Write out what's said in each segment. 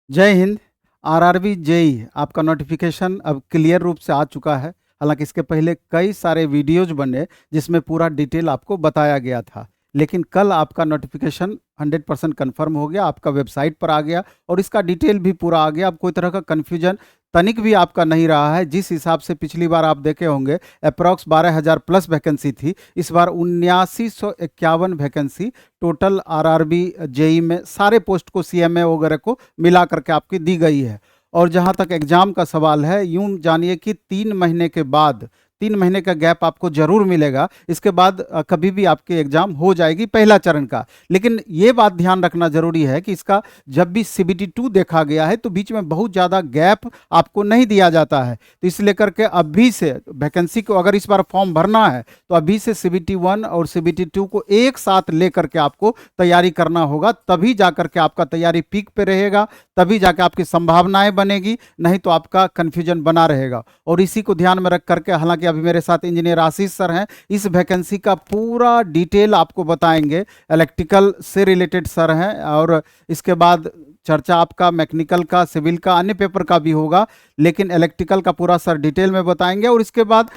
जय Hind. RRB JE आपका notification अब क्लियर रूप से आ चुका है। हालांकि इसके पहले कई सारे वीडियोज बने जिसमें पूरा डिटेल आपको बताया गया था, लेकिन कल आपका नोटिफिकेशन 100% कन्फर्म हो गया, आपका वेबसाइट पर आ गया और इसका डिटेल भी पूरा आ गया। अब कोई तरह का कन्फ्यूजन तनिक भी आपका नहीं रहा है। जिस हिसाब से पिछली बार आप देखे होंगे अप्रॉक्स 12,000 प्लस वैकेंसी थी, इस बार 7951 वैकेंसी टोटल आरआरबी जेई में सारे पोस्ट को सीएमए वगैरह को मिला करके आपकी दी गई है। और जहां तक एग्जाम का सवाल है, यूं जानिए कि 3 महीने के बाद 3 महीने का गैप आपको जरूर मिलेगा। इसके बाद कभी भी आपकी एग्जाम हो जाएगी पहला चरण का। लेकिन ये बात ध्यान रखना जरूरी है कि इसका जब भी CBT 2 देखा गया है तो बीच में बहुत ज़्यादा गैप आपको नहीं दिया जाता है। तो इसलिए करके अभी से वैकेंसी को अगर इस बार फॉर्म भरना है तो अभी से CBT 1 और CBT 2 को एक साथ लेकर के आपको तैयारी करना होगा, तभी जाकर के आपका तैयारी पीक पे रहेगा, तभी जाकर आपकी संभावनाएं बनेगी, नहीं तो आपका कन्फ्यूजन बना रहेगा। और इसी को ध्यान में रख करके, हालांकि अभी मेरे साथ इंजीनियर आशीष सर हैं, इस वैकेंसी का पूरा डिटेल आपको बताएंगे। इलेक्ट्रिकल से रिलेटेड सर हैं और इसके बाद चर्चा आपका मैकेनिकल का, सिविल का, अन्य पेपर का भी होगा, लेकिन इलेक्ट्रिकल का पूरा सर डिटेल में बताएंगे। और इसके बाद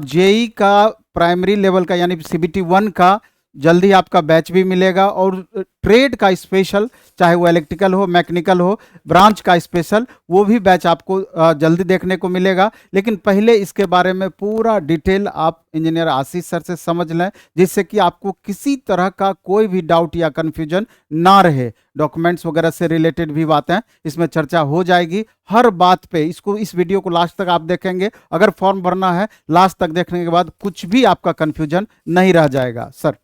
जेई का प्राइमरी लेवल का यानी CBT 1 का जल्दी आपका बैच भी मिलेगा और ट्रेड का स्पेशल, चाहे वो इलेक्ट्रिकल हो, मैकेनिकल हो, ब्रांच का स्पेशल, वो भी बैच आपको जल्दी देखने को मिलेगा। लेकिन पहले इसके बारे में पूरा डिटेल आप इंजीनियर आशीष सर से समझ लें, जिससे कि आपको किसी तरह का कोई भी डाउट या कन्फ्यूजन ना रहे। डॉक्यूमेंट्स वगैरह से रिलेटेड भी बातें इसमें चर्चा हो जाएगी हर बात पे। इस वीडियो को लास्ट तक आप देखेंगे। अगर फॉर्म भरना है, लास्ट तक देखने के बाद कुछ भी आपका कन्फ्यूजन नहीं रह जाएगा। सर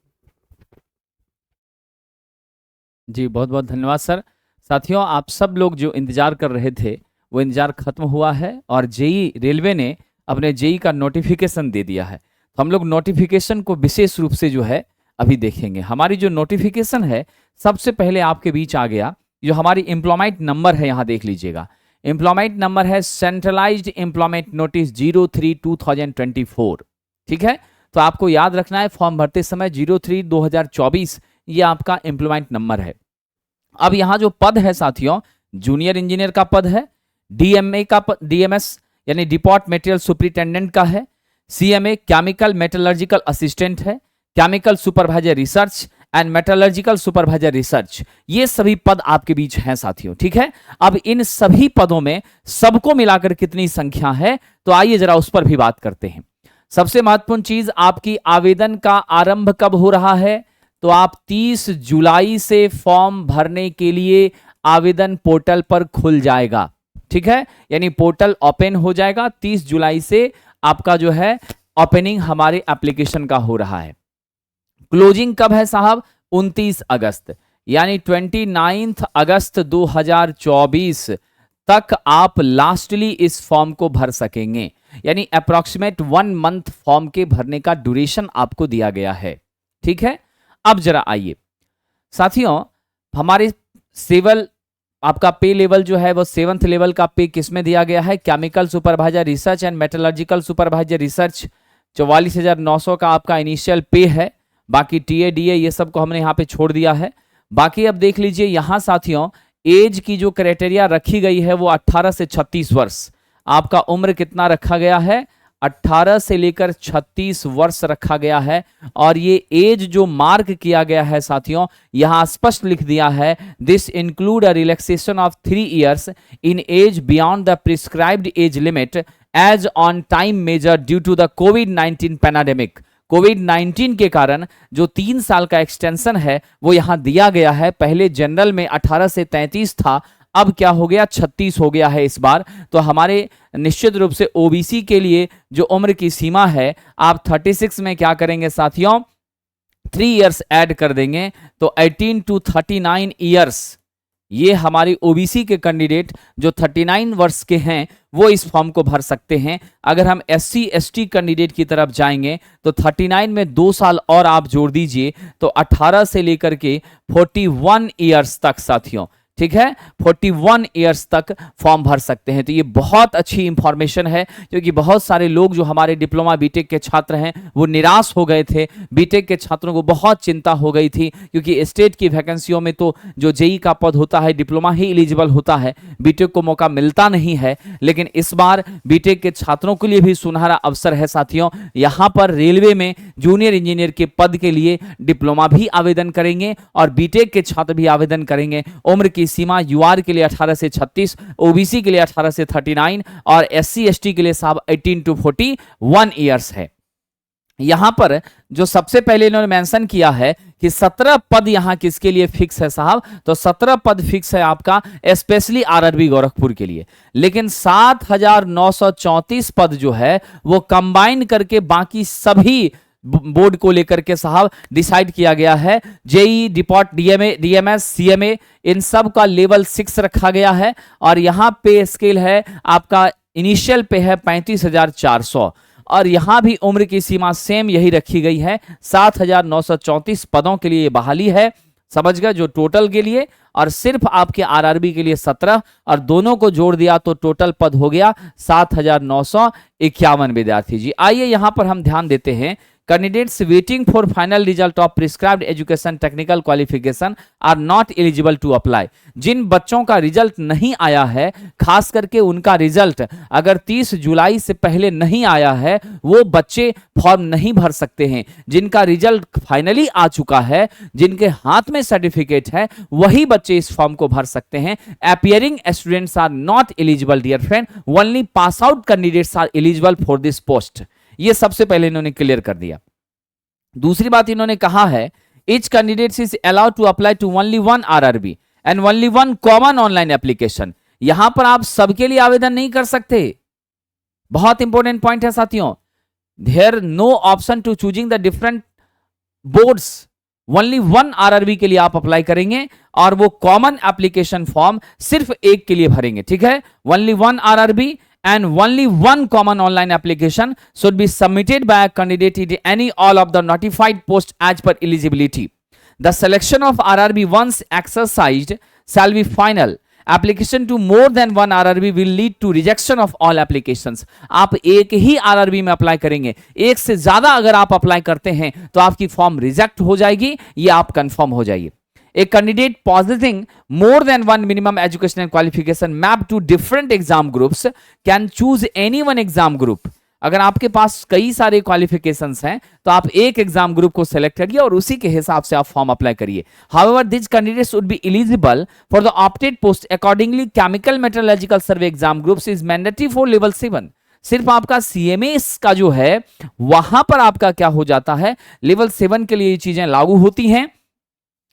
जी बहुत बहुत धन्यवाद सर। साथियों, आप सब लोग जो इंतजार कर रहे थे वो इंतजार खत्म हुआ है और जेई रेलवे ने अपने जेई का नोटिफिकेशन दे दिया है। तो हम लोग नोटिफिकेशन को विशेष रूप से जो है अभी देखेंगे। हमारी जो नोटिफिकेशन है, सबसे पहले आपके बीच आ गया जो हमारी एम्प्लॉयमेंट नंबर है, यहाँ देख लीजिएगा। एम्प्लॉयमेंट नंबर है सेंट्रलाइज्ड एम्प्लॉयमेंट नोटिस 03/2024। ठीक है, तो आपको याद रखना है फॉर्म भरते समय 03/2024 ये आपका एम्प्लॉयमेंट नंबर है। अब यहां जो पद है साथियों, जूनियर इंजीनियर का पद है, डीएमए का डीएमएस यानी डिपोट मटेरियल सुपरिटेंडेंट का है, सीएमए केमिकल मेटलर्जिकल असिस्टेंट है, chemical supervisor research and metallurgical supervisor research, ये सभी पद आपके बीच हैं साथियों। ठीक है, अब इन सभी पदों में सबको मिलाकर कितनी संख्या है, तो आइए जरा उस पर भी बात करते हैं। सबसे महत्वपूर्ण चीज, आपकी आवेदन का आरंभ कब हो रहा है, तो आप 30 जुलाई से फॉर्म भरने के लिए आवेदन पोर्टल पर खुल जाएगा। ठीक है, यानी पोर्टल ओपन हो जाएगा 30 जुलाई से आपका जो है ओपनिंग हमारे एप्लीकेशन का हो रहा है। क्लोजिंग कब है साहब, 29 अगस्त, यानी 29 अगस्त 2024 तक आप लास्टली इस फॉर्म को भर सकेंगे। यानी अप्रोक्सीमेट 1 मंथ फॉर्म के भरने का ड्यूरेशन आपको दिया गया है। ठीक है, अब जरा आइए साथियों, हमारे सिविल आपका पे लेवल जो है वो 7th लेवल का पे किसमें दिया गया है, chemical supervisor research and metallurgical supervisor research 44,900 का आपका इनिशियल पे है। बाकी टीए डीए ये सब को हमने यहाँ पे छोड़ दिया है। बाकी अब देख लीजिए यहाँ साथियों, एज की जो क्राइटेरिया रखी गई है वो 18 से 36 वर्ष। आपका उम्र कितना रखा गया है, 18 से लेकर 36 वर्ष रखा गया है। और ये एज जो मार्क किया गया है साथियों, यहां स्पष्ट लिख दिया है, this include a relaxation of 3 years in age beyond the prescribed age limit age on time major due to the कोविड-19 पैंडेमिक। कोविड-19 के कारण जो 3 साल का एक्सटेंशन है वो यहां दिया गया है। पहले जनरल में 18 से 33 था, अब क्या हो गया, 36 हो गया है इस बार। तो हमारे निश्चित रूप से ओबीसी के लिए जो उम्र की सीमा है, आप 36 में क्या करेंगे साथियों, 3 years ऐड कर देंगे, तो 18 to 39 years ये हमारी ओबीसी के कैंडिडेट जो 39 वर्ष के हैं वो इस फॉर्म को भर सकते हैं। अगर हम SC ST कैंडिडेट की तरफ जाएंगे तो 39 में 2 साल और आप जोड़ दीजिए, तो 18 से लेकर के 41 ईयर्स तक साथियों। ठीक है, 41 ईयर्स तक फॉर्म भर सकते हैं। तो ये बहुत अच्छी इंफॉर्मेशन है, क्योंकि बहुत सारे लोग जो हमारे डिप्लोमा बीटेक के छात्र हैं वो निराश हो गए थे। बीटेक के छात्रों को बहुत चिंता हो गई थी, क्योंकि स्टेट की वैकेंसियों में तो जो जेई का पद होता है डिप्लोमा ही एलिजिबल होता है, बीटेक को मौका मिलता नहीं है। लेकिन इस बार बीटेक के छात्रों के लिए भी सुनहरा अवसर है साथियों। यहाँ पर रेलवे में जूनियर इंजीनियर के पद के लिए डिप्लोमा भी आवेदन करेंगे और बीटेक के छात्र भी आवेदन करेंगे। उम्र की सीमा यूआर के लिए 18 से 36, ओबीसी के लिए 18 से 39 और एससी एसटी के लिए साहब 18 to 41 ईयर्स है। यहां पर जो सबसे पहले इन्होंने मेंशन किया है कि 17 पद यहां किसके लिए फिक्स है साहब, तो 17 पद फिक्स है आपका स्पेशली आरआरबी गोरखपुर के लिए। लेकिन 7,934 पद जो है वो कंबाइन करके बाकी सभी बोर्ड को लेकर के साहब डिसाइड किया गया है। JE, depot, DMA, DMS, CMA, इन सब का लेवल 6 रखा गया है। और यहां पे स्केल है आपका, इनिशियल पे है 35,400 और यहां भी उम्र की सीमा सेम यही रखी गई है। 7,934 पदों के लिए बहाली है, समझ गए, जो टोटल के लिए, और सिर्फ आपके आरआरबी के लिए 17 और दोनों को जोड़ दिया तो टोटल पद हो गया 7,951 विद्यार्थी। जी आइए यहां पर हम ध्यान देते हैं। Candidates waiting for final result of prescribed education technical qualification are not eligible to apply. जिन बच्चों का रिजल्ट नहीं आया है, खास करके उनका रिजल्ट अगर 30 जुलाई से पहले नहीं आया है, वो बच्चे फॉर्म नहीं भर सकते हैं। जिनका रिजल्ट फाइनली आ चुका है, जिनके हाथ में सर्टिफिकेट है, वही बच्चे इस फॉर्म को भर सकते हैं। Appearing students are not eligible dear friend, only pass out candidates are eligible for this post. ये सबसे पहले इन्होंने क्लियर कर दिया। दूसरी बात इन्होंने कहा है, each candidate is allowed to apply to only one RRB and only one common online application। यहां पर आप सबके लिए आवेदन नहीं कर सकते। बहुत इंपॉर्टेंट पॉइंट है साथियों, there no option to choosing the different boards, only one RRB के लिए आप अप्लाई करेंगे और वो कॉमन एप्लीकेशन फॉर्म सिर्फ एक के लिए भरेंगे। ठीक है, only one RRB and only one common online application should be submitted by a candidate in any all of the notified post as per eligibility. The selection of RRB once exercised shall be final. Application to more than one RRB will lead to rejection of all applications. आप एक ही RRB में apply करेंगे, एक से ज्यादा अगर आप apply करते हैं तो आपकी फॉर्म रिजेक्ट हो जाएगी, ये आप कंफर्म हो जाइए। A candidate possessing more than one minimum educational qualification mapped to different exam groups can choose any one exam group. अगर आपके पास कई सारे क्वालिफिकेशंस हैं तो आप एक एग्जाम ग्रुप को सेलेक्ट करिए और उसी के हिसाब से आप फॉर्म अप्लाई करिए। However, these candidates would be eligible for the opted post accordingly. Chemical Meteorological Survey exam groups is mandatory for level 7. सिर्फ आपका CMS का जो है वहां पर आपका क्या हो जाता है, लेवल 7 के लिए ये चीजें लागू होती हैं।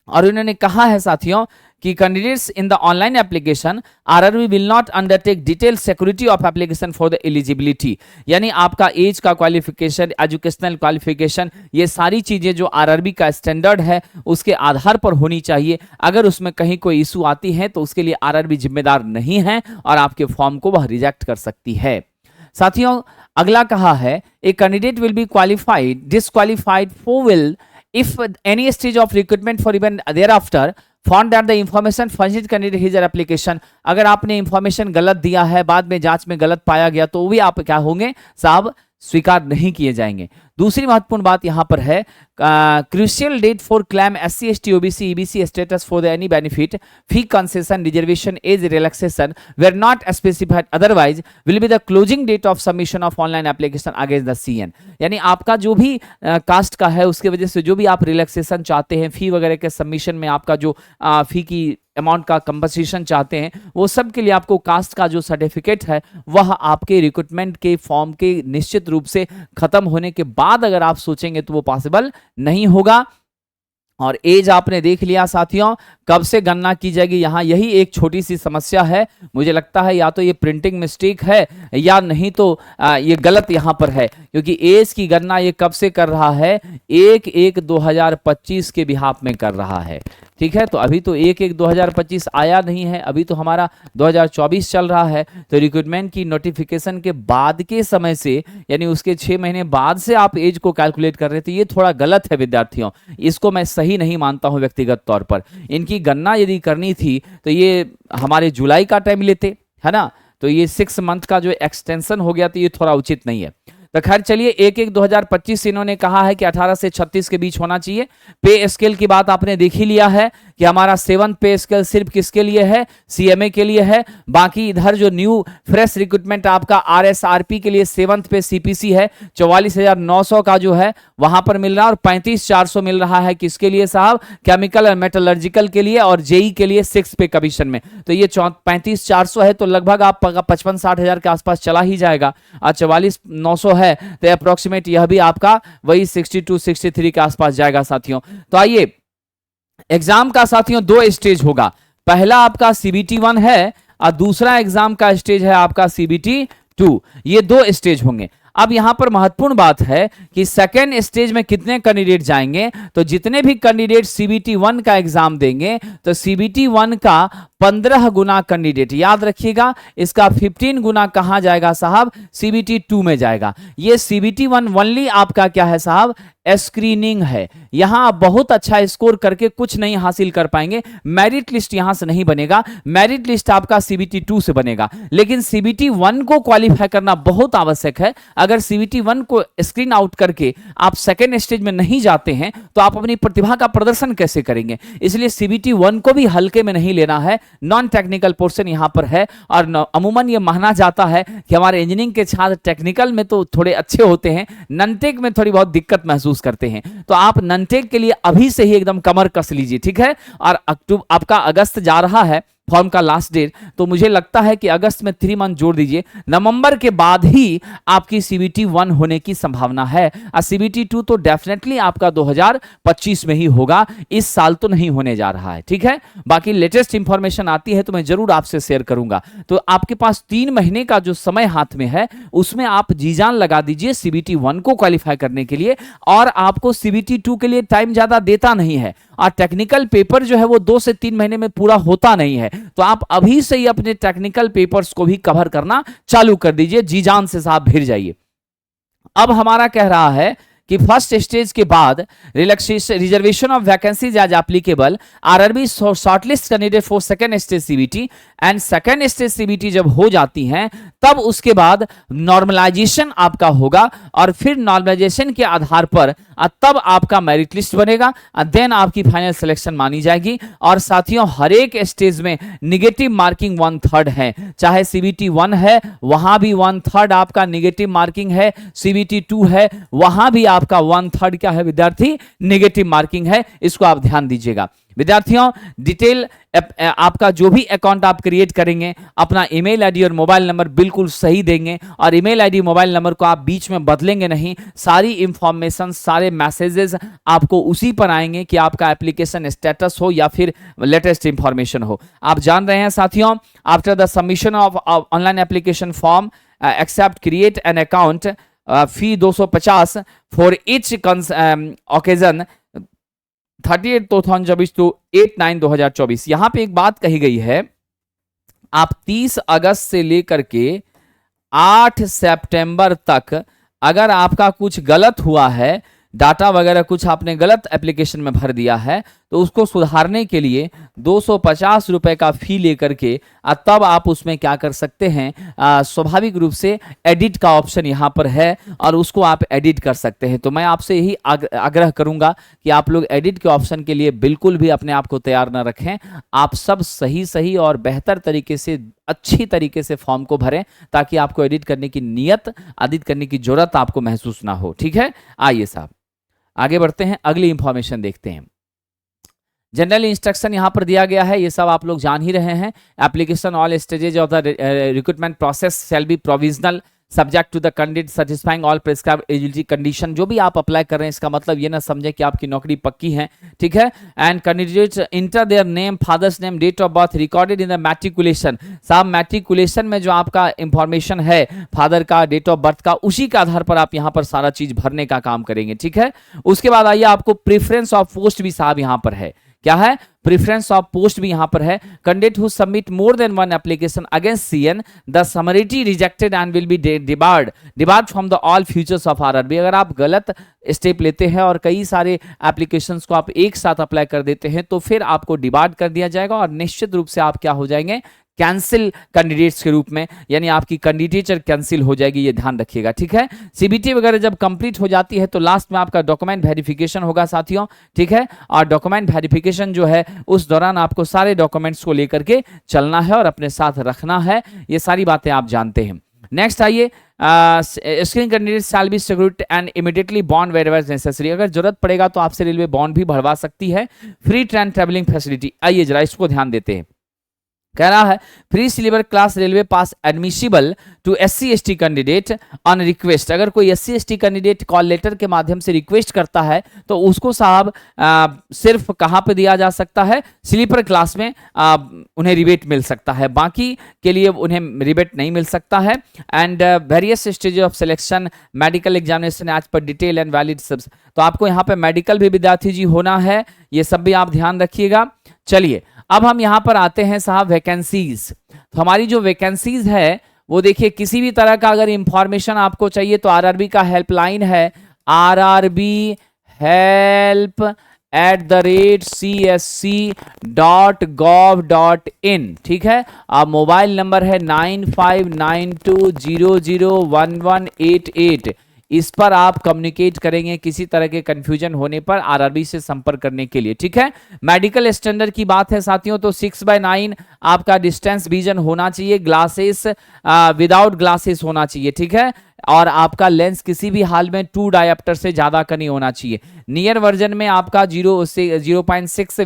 और उन्होंने कहा है साथियों कि candidates in the online application RRB will not undertake detail security of application for the eligibility. यानी आपका एज का क्वालिफिकेशन, एजुकेशनल क्वालिफिकेशन, ये सारी चीजें जो आरआरबी का स्टैंडर्ड है उसके आधार पर होनी चाहिए। अगर उसमें कहीं कोई इशू आती है तो उसके लिए आरआरबी जिम्मेदार नहीं है और आपके फॉर्म को वह रिजेक्ट कर सकती है। साथियों अगला कहा है, a candidate will be qualified disqualified for will if any stage of recruitment for even thereafter found that the information furnished candidate his application, अगर आपने इंफॉर्मेशन गलत दिया है, बाद में जांच में गलत पाया गया, तो भी आप क्या होंगे साहब, स्वीकार नहीं किए जाएंगे। दूसरी महत्वपूर्ण बात यहां पर है, crucial date for claim SC ST OBC EBC status for the any benefit fee concession reservation age relaxation were not specified otherwise will be the closing date of submission of online application against the CN। यानी आपका जो भी cast का है उसके वजह से जो भी आप रिलैक्सेशन चाहते हैं, फी वगैरह के सबमिशन में आपका जो फी की अमाउंट का कंपनसेशन चाहते हैं, वो सब के लिए आपको कास्ट का जो सर्टिफिकेट है वह आपके रिक्रूटमेंट के फॉर्म के निश्चित रूप से खत्म होने के बाद अगर आप सोचेंगे तो वो पॉसिबल नहीं होगा। और एज आपने देख लिया साथियों, कब से गणना की जाएगी, यहाँ यही एक छोटी सी समस्या है। मुझे लगता है या तो ये प्रिंटिंग मिस्टेक है या नहीं तो ये गलत यहाँ पर है, क्योंकि एज की गणना ये कब से कर रहा है, 1/1/2025 के बिहाफ में कर रहा है। ठीक है, तो अभी तो 1/1/2025 आया नहीं है, अभी तो हमारा 2024 चल रहा है। तो रिक्रूटमेंट की नोटिफिकेशन के बाद के समय से, यानी उसके 6 महीने बाद से आप एज को कैलकुलेट कर रहे थे, ये थोड़ा गलत है विद्यार्थियों। इसको मैं सही सही नहीं मानता हूं व्यक्तिगत तौर पर। इनकी गणना यदि करनी थी तो ये हमारे जुलाई का टाइम लेते, है ना, तो ये 6 मंथ का जो एक्सटेंशन हो गया तो ये थोड़ा उचित नहीं है। तो खैर चलिए 1/1/2025 से इन्होंने कहा है कि 18 से 36 के बीच होना चाहिए। पे स्केल की बात आपने देख ही लिया है कि हमारा 7th पे स्केल सिर्फ किसके लिए है, सीएमए के लिए है। बाकी इधर जो न्यू फ्रेश रिक्रूटमेंट आपका आरएसआरपी के लिए 7th पे सीपीसी है 44,900 का जो है वहां पर मिल रहा है, और 35,400 मिल रहा है किसके लिए साहब, केमिकल और मेटलर्जिकल के लिए, और जेई के लिए 6 पे कमीशन में। तो ये 35,400 है तो लगभग आप 55-60 हजार के आसपास चला ही जाएगा, और 44,900 है तो अप्रोक्सीमेट यह भी आपका वही 62-63 के आसपास जाएगा साथियों। तो आइए एग्जाम का साथियों 2 स्टेज होगा, पहला आपका सीबीटी 1 है और दूसरा एग्जाम का स्टेज है आपका सीबीटी 2। ये 2 स्टेज होंगे। अब यहां पर महत्वपूर्ण बात है कि सेकेंड स्टेज में कितने कैंडिडेट जाएंगे, तो जितने भी कैंडिडेट सीबीटी 1 का एग्जाम देंगे तो सीबीटी 1 का 15 गुना कैंडिडेट, याद रखिएगा इसका 15 गुना कहां जाएगा साहब, सीबीटी 2 में जाएगा। ये सीबीटी 1 ओनली आपका क्या है साहब, स्क्रीनिंग है। यहां आप बहुत अच्छा स्कोर करके कुछ नहीं हासिल कर पाएंगे, मेरिट लिस्ट यहां से नहीं बनेगा, मेरिट लिस्ट आपका सीबीटी 2 से बनेगा। लेकिन सीबीटी 1 को क्वालिफाई करना बहुत आवश्यक है। अगर सीबीटी 1 को स्क्रीन आउट करके आप सेकेंड स्टेज में नहीं जाते हैं तो आप अपनी प्रतिभा का प्रदर्शन कैसे करेंगे। इसलिए सीबीटी 1 को भी हल्के में नहीं लेना है, नॉन टेक्निकल पोर्शन यहां पर है। और अमूमन यह माना जाता है कि हमारे इंजीनियरिंग के छात्र टेक्निकल में तो थोड़े अच्छे होते हैं, नॉन-टेक में थोड़ी बहुत दिक्कत महसूस करते हैं। तो आप नॉन-टेक के लिए अभी से ही एकदम कमर कस लीजिए, ठीक है। और अक्टूबर आपका अगस्त जा रहा है फॉर्म का लास्ट डेट, तो मुझे लगता है कि अगस्त में 3 मंथ जोड़ दीजिए, नवंबर के बाद ही आपकी सीबीटी 1 होने की संभावना है। और सीबीटी 2 तो डेफिनेटली आपका 2025 में ही होगा, इस साल तो नहीं होने जा रहा है, ठीक है। बाकी लेटेस्ट इंफॉर्मेशन आती है तो मैं जरूर आपसे शेयर करूंगा। तो आपके पास 3 महीने का जो समय हाथ में है उसमें आप जी जान लगा दीजिए सीबीटी 1 को क्वालिफाई करने के लिए, और आपको सीबीटी 2 के लिए टाइम ज्यादा देता नहीं है। और टेक्निकल पेपर जो है वो 2 से 3 महीने में पूरा होता नहीं है, तो आप अभी से ही अपने टेक्निकल पेपर्स को भी कवर करना चालू कर दीजिए, जी जान से साहब भिड़ जाइए। अब हमारा कह रहा है कि फर्स्ट स्टेज के बाद reservation of vacancies as applicable RRB shortlist candidate for second stage CBT, and second stage CBT जब हो जाती हैं तब उसके बाद नॉर्मलाइजेशन आपका होगा, और फिर नॉर्मलाइजेशन के आधार पर तब आपका मेरिट लिस्ट बनेगा, देन आपकी फाइनल सिलेक्शन मानी जाएगी। और साथियों हर एक स्टेज में निगेटिव मार्किंग 1/3 है, चाहे सीबीटी 1 है वहां भी 1/3 आपका निगेटिव मार्किंग है, सीबीटी 2 है वहां भी आपका 1/3 क्या है विद्यार्थी, निगेटिव मार्किंग है। इसको आप ध्यान दीजिएगा विद्यार्थियों। डिटेल आपका जो भी अकाउंट आप क्रिएट करेंगे अपना ईमेल आईडी और मोबाइल नंबर बिल्कुल सही देंगे, और ईमेल आईडी मोबाइल नंबर को आप बीच में बदलेंगे नहीं। सारी इंफॉर्मेशन सारे मैसेजेस आपको उसी पर आएंगे कि आपका एप्लीकेशन स्टेटस हो या फिर लेटेस्ट इंफॉर्मेशन हो। आप जान रहे हैं साथियों, after the submission of online application form except create an account fee 250 for each occasion 38/2024 to 8/9/2024। यहां पे एक बात कही गई है, आप 30 अगस्त से लेकर के 8 सितंबर तक अगर आपका कुछ गलत हुआ है, डाटा वगैरह कुछ आपने गलत एप्लीकेशन में भर दिया है, तो उसको सुधारने के लिए 250 रुपए का फी लेकर के तब आप उसमें क्या कर सकते हैं, स्वाभाविक रूप से एडिट का ऑप्शन यहाँ पर है और उसको आप एडिट कर सकते हैं। तो मैं आपसे यही आग्रह करूंगा कि आप लोग एडिट के ऑप्शन के लिए बिल्कुल भी अपने आप को तैयार न रखें। आप सब सही और बेहतर तरीके से अच्छी तरीके से फॉर्म को भरें ताकि आपको एडिट करने की नियत, एडिट करने की जरूरत आपको महसूस ना हो, ठीक है। आइए साहब आगे बढ़ते हैं, अगली इंफॉर्मेशन देखते हैं। जनरल इंस्ट्रक्शन यहां पर दिया गया है, ये सब आप लोग जान ही रहे हैं। Application all stages of the recruitment process shall be provisional subject to the candidate satisfying all prescribed eligibility condition. जो भी आप अप्लाई कर रहे हैं इसका मतलब ये ना समझे कि आपकी नौकरी पक्की है, ठीक है। And candidates enter their name, father's name, date of birth recorded in the matriculation. साहब मैट्रिकुलेशन में जो आपका इंफॉर्मेशन है फादर का, डेट ऑफ बर्थ का, उसी के आधार पर आप यहाँ पर सारा चीज भरने का काम करेंगे, ठीक है। उसके बाद आइए आपको प्रेफरेंस ऑफ पोस्ट भी साहब यहाँ पर है। क्या है, प्रेफरेंस ऑफ पोस्ट भी यहां पर है। Candidate who submit more than one application against CEN the summarily rejected and will be debarred from the all futures of RRB. अगर आप गलत स्टेप लेते हैं और कई सारे एप्लीकेशंस को आप एक साथ अप्लाई कर देते हैं तो फिर आपको डिबार्ड कर दिया जाएगा और निश्चित रूप से आप क्या हो जाएंगे, कैंसिल कैंडिडेट्स के रूप में, यानी आपकी कैंडिडेचर कैंसिल हो जाएगी, ये ध्यान रखिएगा, ठीक है। सीबीटी वगैरह जब कंप्लीट हो जाती है तो लास्ट में आपका डॉक्यूमेंट वेरिफिकेशन होगा साथियों, ठीक है। और डॉक्यूमेंट वेरिफिकेशन जो है उस दौरान आपको सारे डॉक्यूमेंट्स को लेकर के चलना है और अपने साथ रखना है, ये सारी बातें आप जानते हैं। नेक्स्ट आइए, screen candidate shall be secured and immediately bond wherever necessary. अगर जरूरत पड़ेगा तो आपसे रेलवे बॉन्ड भी भरवा सकती है। फ्री ट्रेन ट्रेवलिंग फैसिलिटी, आइए जरा इसको ध्यान देते हैं। कह रहा है free sleeper class railway pass admissible to SC ST candidate on request. अगर कोई SC ST candidate call letter के माध्यम से रिक्वेस्ट करता है तो उसको साहब सिर्फ कहां पे दिया जा सकता है, स्लीपर क्लास में उन्हें रिबेट मिल सकता है, बाकी के लिए उन्हें रिबेट नहीं मिल सकता है। And various stage of selection, medical examination as per detail and valid सब्स। तो आपको यहाँ पे मेडिकल भी विद्यार्थी जी होना है, ये सब भी आप ध्यान रखिएगा। चलिए अब हम यहां पर आते हैं साहब वैकेंसीज। तो हमारी जो वैकेंसीज है वो देखिए, किसी भी तरह का अगर इंफॉर्मेशन आपको चाहिए तो आरआरबी का हेल्पलाइन है rrbhelp@csc.gov.in, ठीक है। अब मोबाइल नंबर है 9592001188। इस पर आप कम्युनिकेट करेंगे किसी तरह के कंफ्यूजन होने पर आरआरबी से संपर्क करने के लिए, ठीक है। मेडिकल स्टैंडर्ड की बात है साथियों तो 6/9 आपका डिस्टेंस विजन होना चाहिए, ग्लासेस विदाउट ग्लासेस होना चाहिए, ठीक है। और आपका लेंस किसी भी हाल में 2 डायप्टर से ज्यादा का नहीं होना चाहिए। नियर वर्जन में आपका 0.6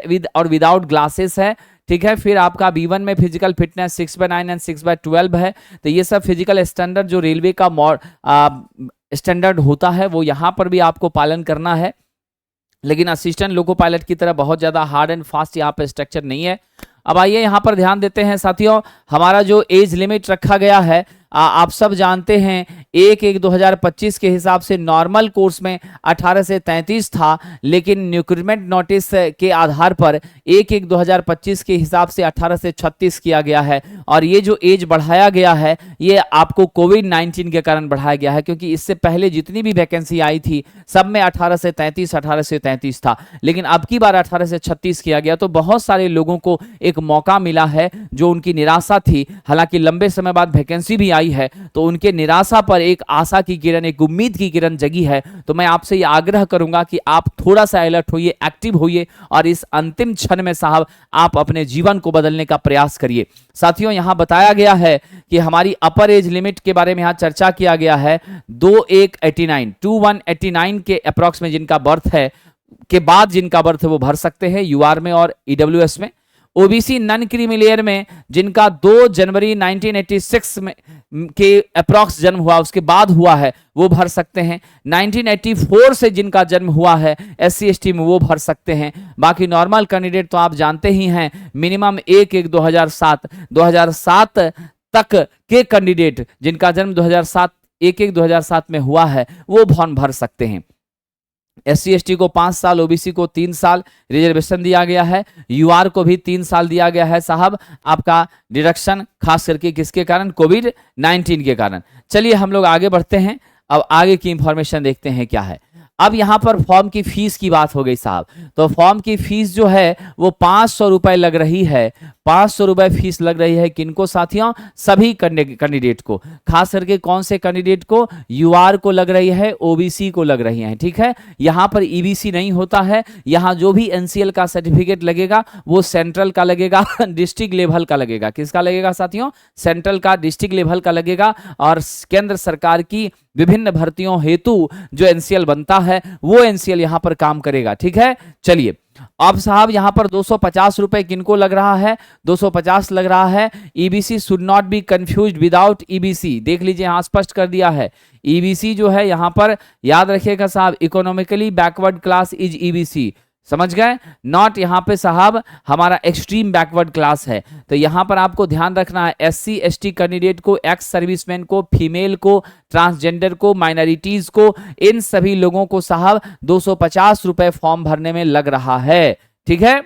विद और विदाउट ग्लासेस है, ठीक है। फिर आपका B1 में फिजिकल फिटनेस 6/9 एंड 6/12 है। तो ये सब फिजिकल स्टैंडर्ड जो रेलवे का स्टैंडर्ड होता है वो यहाँ पर भी आपको पालन करना है, लेकिन असिस्टेंट लोको पायलट की तरह बहुत ज्यादा हार्ड एंड फास्ट यहाँ पे स्ट्रक्चर नहीं है। अब आइए यहाँ पर ध्यान देते हैं साथियों, हमारा जो एज लिमिट रखा गया है आप सब जानते हैं 1/1/2025 के हिसाब से नॉर्मल कोर्स में 18 से 33 था, लेकिन रिक्रूटमेंट नोटिस के आधार पर 1/1/2025 के हिसाब से 18 से 36 किया गया है। और ये जो एज बढ़ाया गया है ये आपको कोविड-19 के कारण बढ़ाया गया है, क्योंकि इससे पहले जितनी भी वैकेंसी आई थी सब में 18 से 33 था, लेकिन अब की बार 18 से 36 किया गया। तो बहुत सारे लोगों को एक मौका मिला है जो उनकी निराशा थी, हालांकि लंबे समय बाद वैकेंसी भी आई है तो उनके निराशा पर एक आशा की किरण, एक उम्मीद की किरण जगी है। तो मैं आपसे ये आग्रह करूंगा कि आप थोड़ा सा अलर्ट होइए, एक्टिव होइए और इस अंतिम क्षण में साहब आप अपने जीवन को बदलने का प्रयास करिए। साथियों यहां बताया गया है कि हमारी अपर एज लिमिट के बारे में यहां चर्चा किया गया है 2189 के अप्रॉक्स में जिनका बर्थ है के बाद जिनका बर्थ है वो भर सकते हैं यूआर में और ईडब्ल्यूएस में। ओबीसी नन क्रीमी लेयर में जिनका 2 जनवरी 1986 में के अप्रॉक्स जन्म हुआ उसके बाद हुआ है वो भर सकते हैं। 1984 से जिनका जन्म हुआ है SC ST में वो भर सकते हैं। बाकी नॉर्मल कैंडिडेट तो आप जानते ही हैं, मिनिमम 1/1/2007 तक के कैंडिडेट जिनका जन्म 1/1/2007 में हुआ है वो फॉर्म भर सकते हैं। SC ST को 5 साल, ओबीसी को 3 साल रिजर्वेशन दिया गया है, यूआर को भी 3 साल दिया गया है साहब आपका डिडक्शन, खास करके किसके कारण, कोविड-19 के कारण। चलिए हम लोग आगे बढ़ते हैं, अब आगे की इंफॉर्मेशन देखते हैं क्या है। अब यहां पर फॉर्म की फीस की बात हो गई साहब, तो फॉर्म की फीस जो है वो 500 रुपए लग रही है। 500 रुपए फीस लग रही है किनको साथियों, सभी कैंडिडेट को। खास करके कौन से कैंडिडेट को, यूआर को लग रही है, ओबीसी को लग रही है, ठीक है। यहां पर ईबीसी नहीं होता है, यहां जो भी एनसीएल का सर्टिफिकेट लगेगा वो सेंट्रल का लगेगा, डिस्ट्रिक्ट लेवल का लगेगा। किसका लगेगा साथियों, सेंट्रल का, डिस्ट्रिक्ट लेवल का लगेगा। और केंद्र सरकार की विभिन्न भर्तियों हेतु जो एनसीएल बनता है वो एनसीएल यहां पर काम करेगा, ठीक है। चलिए अब साहब यहां पर 250 रुपए किनको लग रहा है, 250 लग रहा है। EBC should not be confused without EBC, देख लीजिए यहां स्पष्ट कर दिया है। ईबीसी जो है यहां पर याद रखिएगा साहब, economically backward class is EBC, समझ गए, नॉट यहाँ पे साहब हमारा एक्सट्रीम बैकवर्ड क्लास है। तो यहाँ पर आपको ध्यान रखना है SC ST कैंडिडेट को, एक्स सर्विसमैन को, फीमेल को, ट्रांसजेंडर को, माइनॉरिटीज को, इन सभी लोगों को साहब 250 रुपए फॉर्म भरने में लग रहा है, ठीक है।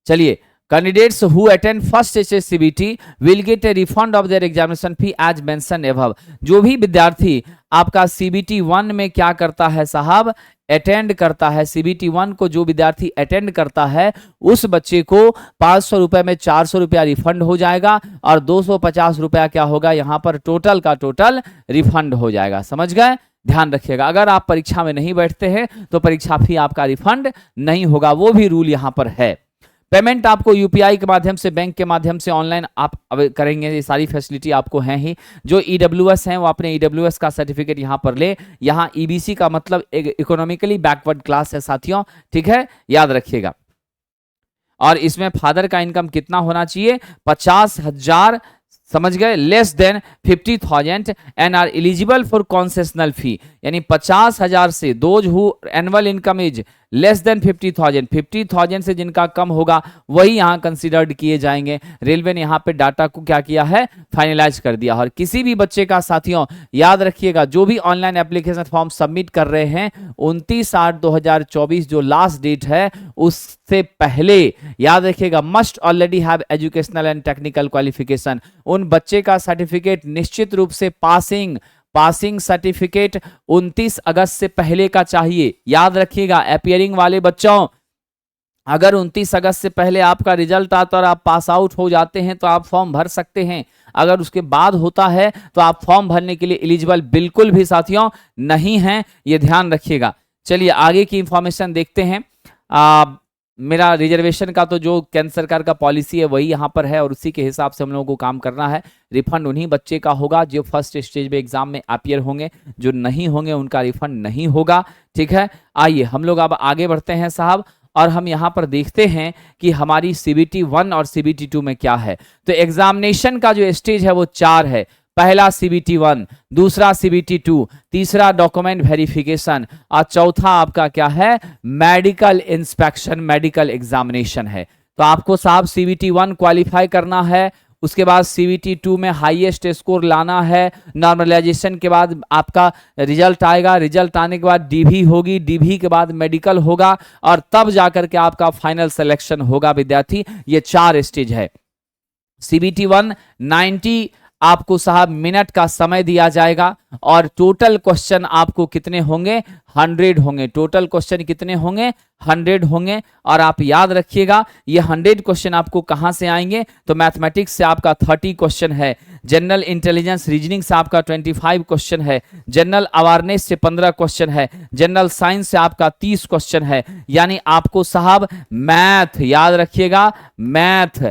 चलिए, candidates who attend first stage CBT will get a refund of their examination fee as mention above. जो भी विद्यार्थी आपका सीबीटी 1 में क्या करता है साहब, अटेंड करता है, सीबीटी 1 को जो विद्यार्थी अटेंड करता है उस बच्चे को 500 रुपए में 400 रुपया रिफंड हो जाएगा और 250 रुपया क्या होगा, यहां पर टोटल का टोटल रिफंड हो जाएगा। समझ गए, ध्यान रखिएगा। अगर आप परीक्षा में नहीं बैठते हैं तो परीक्षा फी आपका रिफंड नहीं होगा, वो भी रूल यहां पर है। पेमेंट आपको यूपीआई के माध्यम से, बैंक के माध्यम से, ऑनलाइन आप करेंगे, ये सारी फैसिलिटी आपको हैं ही। जो ईडब्ल्यूएस हैं वो अपने ईडब्ल्यूएस का सर्टिफिकेट यहां पर ले। यहां ईबीसी का मतलब इकोनॉमिकली बैकवर्ड क्लास है साथियों, ठीक है, याद रखिएगा। और इसमें फादर का इनकम कितना होना चाहिए, 50,000, समझ गए, less than 50,000 and are eligible for concessional fee, यानी 50,000 से those who annual income is less than 50,000 से जिनका कम होगा वही यहां कंसीडर्ड किए जाएंगे। रेलवे ने यहां पे डाटा को क्या किया है, फाइनलाइज कर दिया। और किसी भी बच्चे का साथियों याद रखिएगा, जो भी ऑनलाइन एप्लीकेशन फॉर्म सबमिट कर रहे हैं 29/8/2024 जो लास्ट डेट है उससे पहले याद रखिएगा must already have educational and technical qualification. उन बच्चे का सर्टिफिकेट निश्चित रूप से पासिंग सर्टिफिकेट 29 अगस्त से पहले का चाहिए। याद रखिएगा, अपीयरिंग वाले बच्चों, अगर 29 अगस्त से पहले आपका रिजल्ट आता और आप पास आउट हो जाते हैं तो आप फॉर्म भर सकते हैं। अगर उसके बाद होता है तो आप फॉर्म भरने के लिए एलिजिबल बिल्कुल भी साथियों नहीं हैं, ये ध्यान रखिएगा। चलिए आगे की इंफॉर्मेशन देखते हैं। मेरा रिजर्वेशन का तो जो केंद्र सरकार का पॉलिसी है वही यहाँ पर है और उसी के हिसाब से हम लोगों को काम करना है। रिफंड उन्हीं बच्चे का होगा जो फर्स्ट स्टेज में एग्जाम में अपीयर होंगे, जो नहीं होंगे उनका रिफंड नहीं होगा, ठीक है। आइए हम लोग अब आगे बढ़ते हैं साहब, और हम यहाँ पर देखते हैं कि हमारी सीबीटी 1 और सीबीटी 2 में क्या है। तो एग्जामिनेशन का जो स्टेज है वो 4 है। पहला सीबीटी 1, दूसरा सीबीटी 2, तीसरा डॉक्यूमेंट वेरिफिकेशन और चौथा आपका क्या है, मेडिकल इंस्पेक्शन, मेडिकल एग्जामिनेशन है। तो आपको साहब सीबीटी 1 क्वालिफाई करना है, उसके बाद सीबीटी 2 में हाईएस्ट स्कोर लाना है। नॉर्मलाइजेशन के बाद आपका रिजल्ट आएगा, रिजल्ट आने के बाद डीवी होगी, डीवी के बाद मेडिकल होगा और तब जाकर के आपका फाइनल सिलेक्शन होगा विद्यार्थी। ये 4 स्टेज है। सीबीटी 1 90 आपको साहब मिनट का समय दिया जाएगा और टोटल क्वेश्चन आपको कितने होंगे, 100 होंगे। टोटल क्वेश्चन कितने होंगे, 100 होंगे। और आप याद रखिएगा ये 100 क्वेश्चन आपको कहां से आएंगे, तो मैथमेटिक्स से आपका 30 क्वेश्चन है, जनरल इंटेलिजेंस रीजनिंग से आपका 25 क्वेश्चन है, जनरल अवेयरनेस से 15 क्वेश्चन है, जनरल साइंस से आपका 30 क्वेश्चन है। यानी आपको साहब मैथ, याद रखिएगा, मैथ,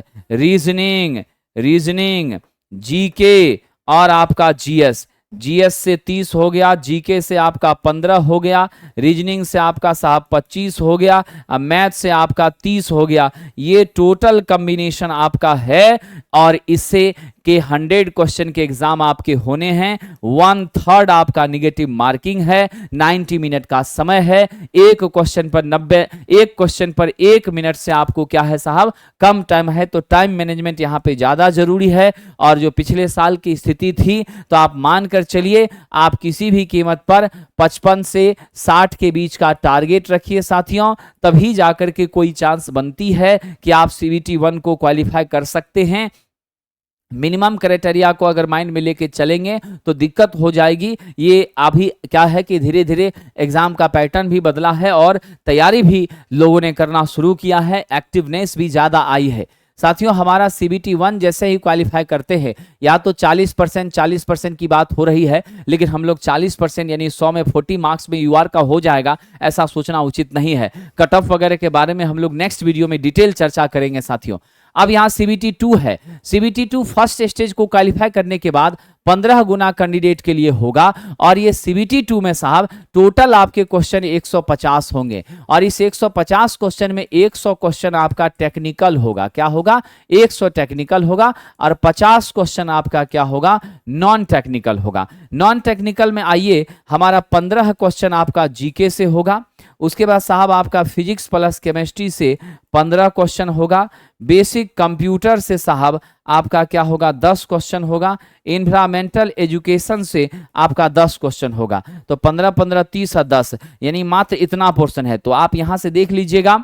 रीजनिंग, जीके और आपका जीएस से 30 हो गया, जीके से आपका 15 हो गया, रीजनिंग से आपका साहब 25 हो गया, मैथ से आपका 30 हो गया। ये टोटल कॉम्बिनेशन आपका है और इससे के 100 क्वेश्चन के एग्जाम आपके होने हैं। 1/3 आपका निगेटिव मार्किंग है, 90 मिनट का समय है, एक क्वेश्चन पर 1 मिनट से आपको क्या है साहब कम टाइम है। तो टाइम मैनेजमेंट यहाँ पे ज्यादा जरूरी है। और जो पिछले साल की स्थिति थी तो आप मानकर चलिए आप किसी भी कीमत पर 55 से 60 के बीच का टारगेट रखिए साथियों, तभी जाकर के कोई चांस बनती है कि आप सीबीटी 1 को क्वालिफाई कर सकते हैं। मिनिमम क्राइटेरिया को अगर माइंड में लेके चलेंगे तो दिक्कत हो जाएगी। ये अभी क्या है कि धीरे धीरे एग्जाम का पैटर्न भी बदला है और तैयारी भी लोगों ने करना शुरू किया है, एक्टिवनेस भी ज्यादा आई है। साथियों हमारा सीबीटी 1 जैसे ही क्वालिफाई करते हैं या तो 40% की बात हो रही है, लेकिन हम लोग 40% यानी 100 में 40 मार्क्स में यूआर का हो जाएगा ऐसा सोचना उचित नहीं है। कट ऑफ वगैरह के बारे में हम लोग नेक्स्ट वीडियो में डिटेल चर्चा करेंगे साथियों। अब यहाँ सीबीटी 2 है। सीबीटी 2 फर्स्ट स्टेज को क्वालिफाई करने के बाद 15 गुना कैंडिडेट के लिए होगा और ये सीबीटी 2 में साहब टोटल आपके क्वेश्चन 150 होंगे और इस 150 क्वेश्चन में 100 क्वेश्चन आपका टेक्निकल होगा। क्या होगा, 100 टेक्निकल होगा और 50 क्वेश्चन आपका क्या होगा, नॉन टेक्निकल होगा। नॉन टेक्निकल में आइए हमारा 15 क्वेश्चन आपका जीके से होगा, उसके बाद साहब आपका फिजिक्स प्लस केमिस्ट्री से 15 क्वेश्चन होगा, बेसिक कंप्यूटर से साहब आपका क्या होगा 10 क्वेश्चन होगा, इन्वायरमेंटल एजुकेशन से आपका 10 क्वेश्चन होगा। तो 15 15 30 और 10 यानी मात्र इतना पोर्शन है। तो आप यहां से देख लीजिएगा,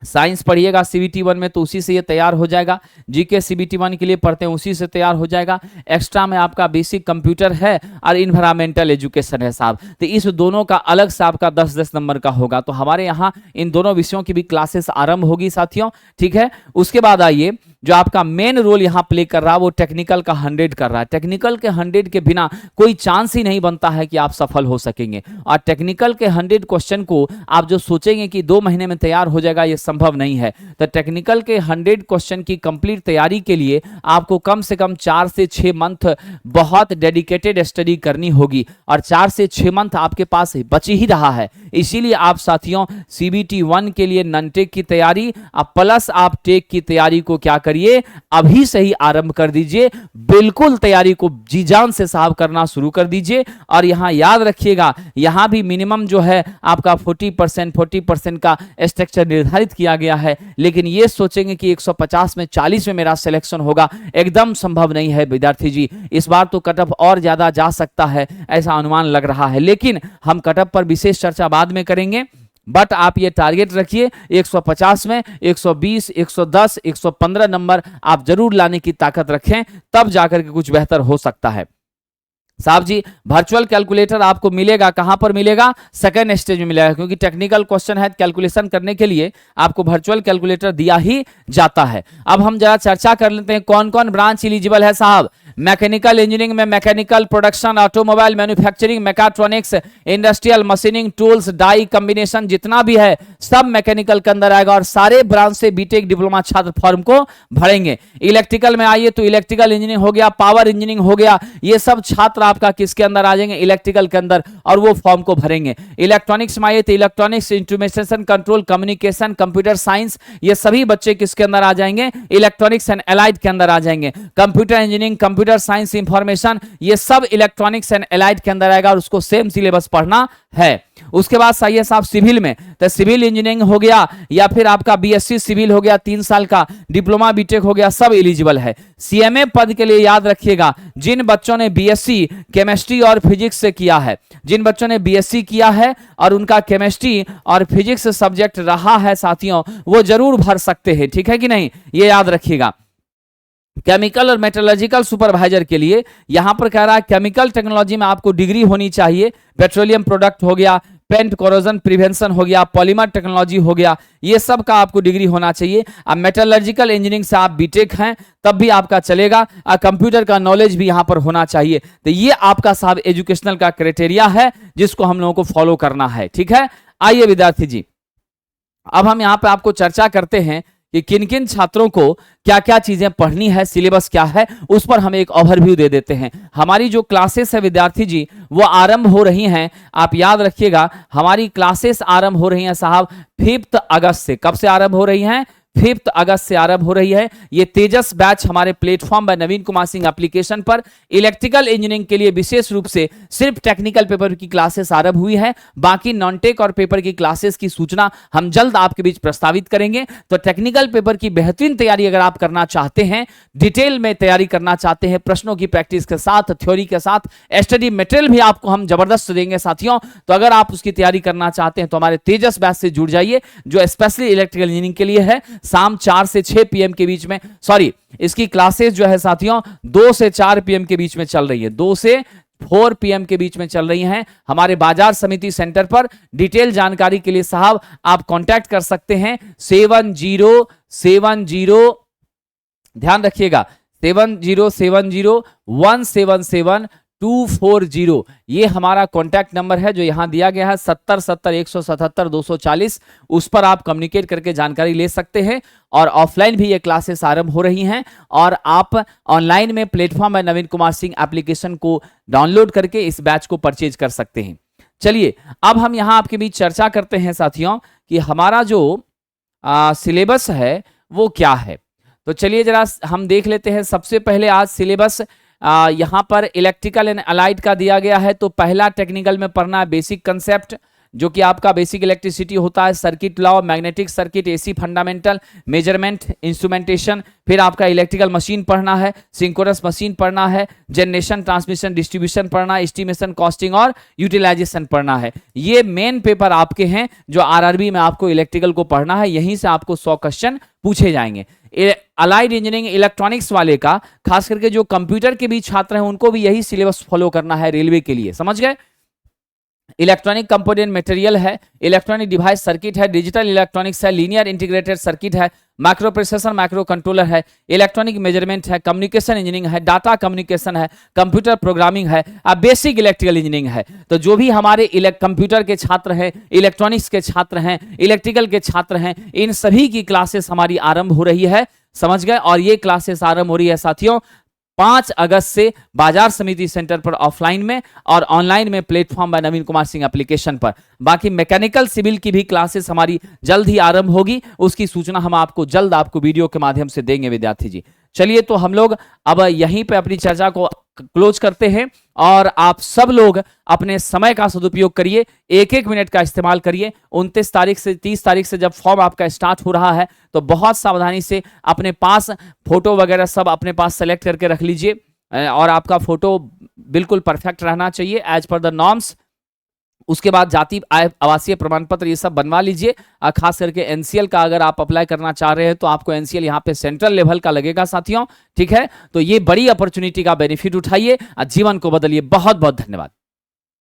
साइंस पढ़िएगा सीबीटी 1 में तो उसी से ये तैयार हो जाएगा, जीके सीबीटी 1 के लिए पढ़ते हैं उसी से तैयार हो जाएगा। एक्स्ट्रा में आपका बेसिक कंप्यूटर है और इन्वायरमेंटल एजुकेशन है साहब, तो इस दोनों का अलग से आपका 10-10 नंबर का होगा। तो हमारे यहाँ इन दोनों विषयों की भी क्लासेस आरंभ होगी साथियों, ठीक है। उसके बाद आइए, जो आपका मेन रोल यहाँ प्ले कर रहा है वो टेक्निकल का 100 कर रहा है। टेक्निकल के 100 के बिना कोई चांस ही नहीं बनता है कि आप सफल हो सकेंगे। और टेक्निकल के 100 क्वेश्चन को आप जो सोचेंगे कि 2 महीने में तैयार हो जाएगा, ये संभव नहीं है। तो टेक्निकल के 100 क्वेश्चन की कंप्लीट तैयारी के लिए आपको कम से कम 4 से 6 मंथ बहुत डेडिकेटेड स्टडी करनी होगी, और 4 से 6 मंथ आपके पास बच ही रहा है। इसीलिए आप साथियों सीबीटी 1 के लिए नॉन टेक की तैयारी प्लस आप टेक की तैयारी को क्या करिए, अभी से ही आरंभ कर दीजिए। बिल्कुल तैयारी को जी जान से साहब करना शुरू कर दीजिए। और यहां याद रखिएगा, यहां भी मिनिमम जो है आपका 40% का स्ट्रक्चर निर्धारित किया गया है। लेकिन ये सोचेंगे कि 150 में 40 में मेरा सिलेक्शन होगा, एकदम संभव नहीं है विद्यार्थी जी। इस बार तो कटअप और ज्यादा जा सकता है, ऐसा अनुमान लग रहा है। लेकिन हम कटअप पर विशेष चर्चा बाद में करेंगे। बट आप ये टारगेट रखिए 150 में 120, 110, 115 नंबर आप जरूर लाने की ताकत रखें, तब जाकर के कुछ बेहतर हो सकता है साहब जी। वर्चुअल कैलकुलेटर आपको मिलेगा, कहां पर मिलेगा, सेकंड स्टेज में मिलेगा, क्योंकि टेक्निकल क्वेश्चन है, कैलकुलेशन करने के लिए आपको वर्चुअल कैलकुलेटर दिया ही जाता है। अब हम जरा चर्चा कर लेते हैं कौन कौन ब्रांच एलिजिबल है साहब। मैकेनिकल इंजीनियरिंग में mechanical, production, automobile, manufacturing, mechatronics, industrial, machining, tools, die, combination जितना भी है सब मैकेनिकल के अंदर आएगा। और सारे ब्रांच से बीटेक डिप्लोमा छात्र फॉर्म को भरेंगे। इलेक्ट्रिकल में आइए तो इलेक्ट्रिकल इंजीनियरिंग हो गया, पावर इंजीनियरिंग हो गया, ये सब छात्र आपका किसके अंदर आ जाएंगे, इलेक्ट्रिकल के अंदर, और वो फॉर्म को भरेंगे। इलेक्ट्रॉनिक्स में आइए तो electronics, instrumentation control, communication, computer science, ये सभी बच्चे किसके अंदर आ जाएंगे, इलेक्ट्रॉनिक्स एंड एलाइड के अंदर आ जाएंगे। Computer engineering, computer science, information, ये सब इलेक्ट्रॉनिक्स एंड एलाइड के अंदर आएगा और उसको सेम सिलेबस पढ़ना है। उसके बाद सही है साहब सिविल में, तो सिविल इंजीनियरिंग हो गया या फिर आपका बीएससी सिविल हो गया 3 साल का, डिप्लोमा बीटेक हो गया, सब एलिजिबल है। सीएमए पद के लिए याद रखिएगा, जिन बच्चों ने बीएससी केमिस्ट्री और फिजिक्स से किया है, जिन बच्चों ने बीएससी किया है और उनका केमिस्ट्री और फिजिक्स सब्जेक्ट रहा है साथियों, वो जरूर भर सकते हैं, ठीक है कि नहीं, ये याद रखिएगा। केमिकल और मेटलर्जिकल सुपरवाइजर के लिए यहां पर कह रहा है केमिकल टेक्नोलॉजी में आपको डिग्री होनी चाहिए, पेट्रोलियम प्रोडक्ट हो गया, पेंट कोरोजन प्रिवेंशन हो गया, पॉलीमर टेक्नोलॉजी हो गया, ये सब का आपको डिग्री होना चाहिए। अब मेटलर्जिकल इंजीनियरिंग से आप बीटेक हैं तब भी आपका चलेगा। कंप्यूटर का नॉलेज भी यहां पर होना चाहिए। तो ये आपका साहब एजुकेशनल का क्राइटेरिया है जिसको हम लोगों को फॉलो करना है, ठीक है। आइए विद्यार्थी जी, अब हम यहां पर आपको चर्चा करते हैं कि किन किन छात्रों को क्या क्या चीजें पढ़नी है, सिलेबस क्या है, उस पर हम एक ओवरव्यू दे देते हैं। हमारी जो क्लासेस है विद्यार्थी जी वो आरंभ हो रही हैं, आप याद रखिएगा हमारी क्लासेस आरंभ हो रही हैं साहब 5 अगस्त से। कब से आरंभ हो रही हैं, 5 अगस्त से आरंभ हो रही है। ये तेजस बैच हमारे प्लेटफॉर्म बाय नवीन कुमार सिंह एप्लीकेशन पर इलेक्ट्रिकल इंजीनियरिंग के लिए विशेष रूप से सिर्फ टेक्निकल पेपर की क्लासेस आरंभ हुई है। बाकी नॉन टेक और पेपर की क्लासेस की सूचना हम जल्द आपके बीच प्रस्तावित करेंगे। तो टेक्निकल पेपर की बेहतरीन तैयारी अगर आप करना चाहते हैं, डिटेल में तैयारी करना चाहते हैं, प्रश्नों की प्रैक्टिस के साथ, थ्योरी के साथ, स्टडी मटेरियल भी आपको हम जबरदस्त देंगे साथियों। तो अगर आप उसकी तैयारी करना चाहते हैं तो हमारे तेजस बैच से जुड़ जाइए, जो स्पेशली इलेक्ट्रिकल इंजीनियरिंग के लिए है। शाम 4 से 6 पीएम के बीच में, सॉरी इसकी क्लासेस जो है साथियों 2 से 4 पीएम के बीच में चल रही है, 2 से 4 पीएम के बीच में चल रही हैं हमारे बाजार समिति सेंटर पर। डिटेल जानकारी के लिए साहब आप कांटेक्ट कर सकते हैं 7070, ध्यान रखिएगा 7070177240, ये हमारा कॉन्टैक्ट नंबर है जो यहां दिया गया है 7070177240। उस पर आप कम्युनिकेट करके जानकारी ले सकते हैं। और ऑफलाइन भी ये क्लासेस आरंभ हो रही हैं और आप ऑनलाइन में प्लेटफॉर्म है नवीन कुमार सिंह एप्लीकेशन को डाउनलोड करके इस बैच को परचेज कर सकते हैं। चलिए अब हम यहां आपके बीच चर्चा करते हैं साथियों कि हमारा जो सिलेबस है वो क्या है। तो चलिए जरा हम देख लेते हैं। सबसे पहले आज सिलेबस यहां पर इलेक्ट्रिकल एंड अलाइड का दिया गया है। तो पहला टेक्निकल में पढ़ना है बेसिक कंसेप्ट, जो कि आपका बेसिक इलेक्ट्रिसिटी होता है, circuit law, magnetic circuit, AC fundamental, measurement, instrumentation, फिर आपका इलेक्ट्रिकल मशीन पढ़ना है, सिंक्रोनस मशीन पढ़ना है, जनरेशन, ट्रांसमिशन, डिस्ट्रीब्यूशन पढ़ना, एस्टिमेशन, कॉस्टिंग और यूटिलाइजेशन पढ़ना है। ये मेन पेपर आपके हैं जो आरआरबी में आपको इलेक्ट्रिकल को पढ़ना है, यहीं से आपको 100 क्वेश्चन पूछे जाएंगे। अलाइड इंजीनियरिंग इलेक्ट्रॉनिक्स वाले का खास करके जो कंप्यूटर के भी छात्र हैं उनको भी यही सिलेबस फॉलो करना है रेलवे के लिए, समझ गए। इलेक्ट्रॉनिक कंपोनेंट मटेरियल है, इलेक्ट्रॉनिक डिवाइस सर्किट है, डिजिटल इलेक्ट्रॉनिक्स है, लीनियर इंटीग्रेटेड सर्किट है, माइक्रो प्रोसेसर, माइक्रो कंट्रोलर है, इलेक्ट्रॉनिक मेजरमेंट है, कम्युनिकेशन इंजीनियरिंग है, डाटा कम्युनिकेशन है, कंप्यूटर प्रोग्रामिंग है, बेसिक इलेक्ट्रिकल इंजीनियरिंग है। तो जो भी हमारे कंप्यूटर के छात्र हैं, इलेक्ट्रॉनिक्स के छात्र हैं, इलेक्ट्रिकल के छात्र हैं, इन सभी की क्लासेस हमारी आरंभ हो रही है, समझ गए। और ये क्लासेस आरंभ हो रही है साथियों 5 अगस्त से बाजार समिति सेंटर पर ऑफलाइन में और ऑनलाइन में प्लेटफॉर्म बाय नवीन कुमार सिंह एप्लीकेशन पर। बाकी मैकेनिकल सिविल की भी क्लासेस हमारी जल्द ही आरंभ होगी, उसकी सूचना हम आपको जल्द आपको वीडियो के माध्यम से देंगे विद्यार्थी जी। चलिए तो हम लोग अब यहीं पे अपनी चर्चा को क्लोज करते हैं और आप सब लोग अपने समय का सदुपयोग करिए, 1-1 मिनट का इस्तेमाल करिए। 29 तारीख से 30 तारीख से जब फॉर्म आपका स्टार्ट हो रहा है तो बहुत सावधानी से अपने पास फोटो वगैरह सब अपने पास सेलेक्ट करके रख लीजिए और आपका फोटो बिल्कुल परफेक्ट रहना चाहिए एज पर द नॉर्म्स। उसके बाद जाति आवासीय प्रमाण पत्र ये सब बनवा लीजिए। खास करके एनसीएल का अगर आप अप्लाई करना चाह रहे हैं तो आपको एनसीएल यहाँ पे सेंट्रल लेवल का लगेगा साथियों, ठीक है। तो ये बड़ी अपॉर्चुनिटी का बेनिफिट उठाइए, जीवन को बदलिए। बहुत बहुत धन्यवाद।